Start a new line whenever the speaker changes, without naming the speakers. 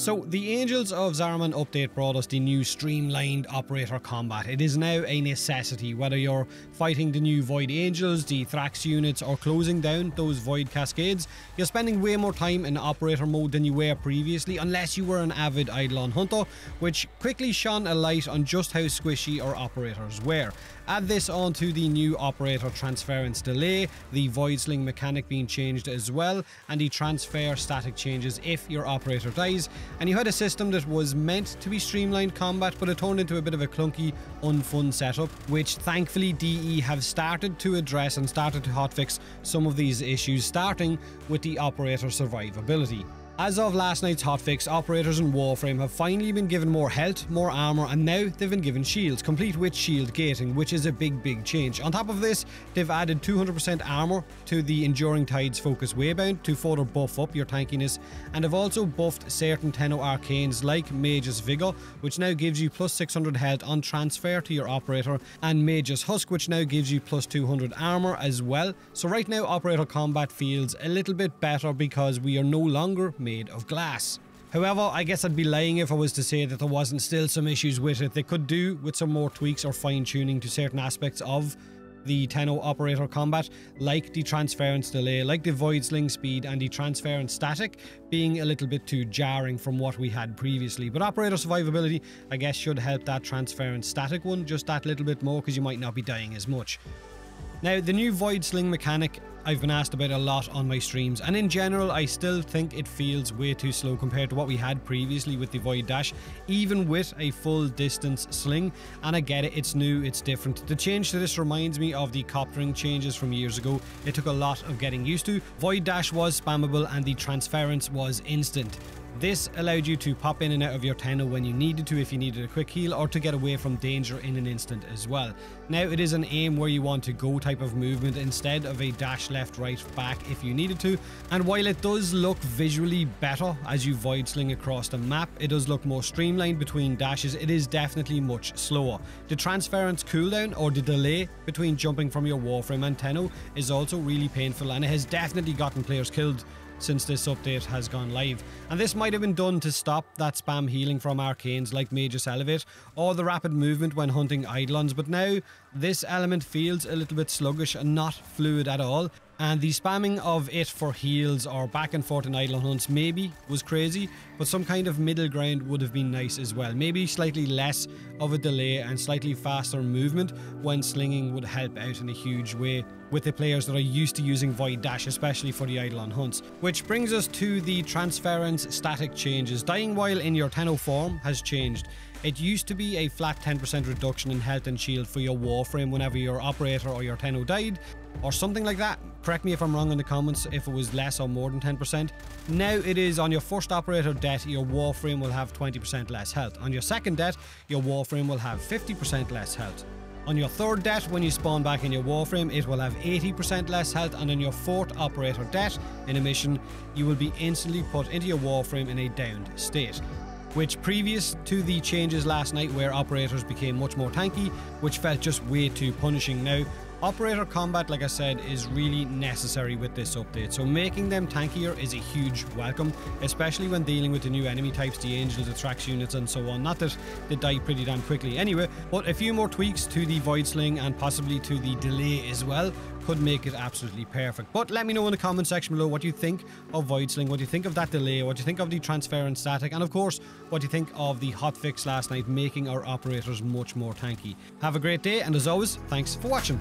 So, the Angels of Zariman update brought us the new streamlined operator combat. It is now a necessity, whether you're fighting the new Void Angels, the Thrax units, or closing down those Void Cascades. You're spending way more time in operator mode than you were previously, unless you were an avid Eidolon hunter, which quickly shone a light on just how squishy our operators were. Add this onto the new operator transference delay, the Void Sling mechanic being changed as well, and the transfer static changes if your operator dies, and you had a system that was meant to be streamlined combat, but it turned into a bit of a clunky, unfun setup, which thankfully DE have started to address and started to hotfix some of these issues, starting with the operator survivability. As of last night's hotfix, operators in Warframe have finally been given more health, more armor, and now they've been given shields, complete with shield gating, which is a big change. On top of this, they've added 200% armor to the Enduring Tides Focus Waybound to further buff up your tankiness, and have also buffed certain Tenno arcanes like Mage's Vigor, which now gives you plus 600 health on transfer to your operator, and Mage's Husk, which now gives you plus 200 armor as well. So right now, operator combat feels a little bit better because we are no longer made of glass. However, I guess I'd be lying if I was to say that there wasn't still some issues with it. They could do with some more tweaks or fine-tuning to certain aspects of the Tenno operator combat, like the transference delay, like the Void Sling speed, and the transference static being a little bit too jarring from what we had previously. But operator survivability, I guess, should help that transference static one just that little bit more, because you might not be dying as much. Now, the new Void Sling mechanic I've been asked about a lot on my streams, and in general I still think it feels way too slow compared to what we had previously with the Void Dash, even with a full distance sling. And I get it, it's new, it's different. The change to this reminds me of the coptering changes from years ago. It took a lot of getting used to. Void Dash was spammable and the transference was instant. This allowed you to pop in and out of your Tenno when you needed to, if you needed a quick heal, or to get away from danger in an instant as well. Now it is an aim where you want to go type of movement instead of a dash left, right, back if you needed to. And while it does look visually better as you void sling across the map, it does look more streamlined between dashes. It is definitely much slower. The transference cooldown, or the delay between jumping from your Warframe and Tenno, is also really painful, and it has definitely gotten players killed since this update has gone live. And this might have been done to stop that spam healing from arcanes like Mage's Elevate, or the rapid movement when hunting Eidolons, but now this element feels a little bit sluggish and not fluid at all. And the spamming of it for heals or back and forth in Eidolon hunts maybe was crazy, but some kind of middle ground would have been nice as well. Maybe slightly less of a delay and slightly faster movement when slinging would help out in a huge way with the players that are used to using Void Dash, especially for the Eidolon hunts. Which brings us to the transference static changes. Dying while in your Tenno form has changed. It used to be a flat 10% reduction in health and shield for your Warframe whenever your operator or your Tenno died, or something like that. Correct me if I'm wrong in the comments if it was less or more than 10%. Now it is on your first operator death, your Warframe will have 20% less health. On your second death, your Warframe will have 50% less health. On your third death, when you spawn back in your Warframe, it will have 80% less health, and on your fourth operator death in a mission, you will be instantly put into your Warframe in a downed state. Which, previous to the changes last night where operators became much more tanky, which felt just way too punishing. Now, operator combat, like I said, is really necessary with this update, so making them tankier is a huge welcome, especially when dealing with the new enemy types, the Angels, the Thrax units and so on. Not that they die pretty damn quickly anyway, but a few more tweaks to the Void Sling and possibly to the delay as well could make it absolutely perfect. But let me know in the comment section below what you think of Void Sling, what you think of that delay, what you think of the transference static, and of course what you think of the hotfix last night making our operators much more tanky. Have a great day, and as always, thanks for watching.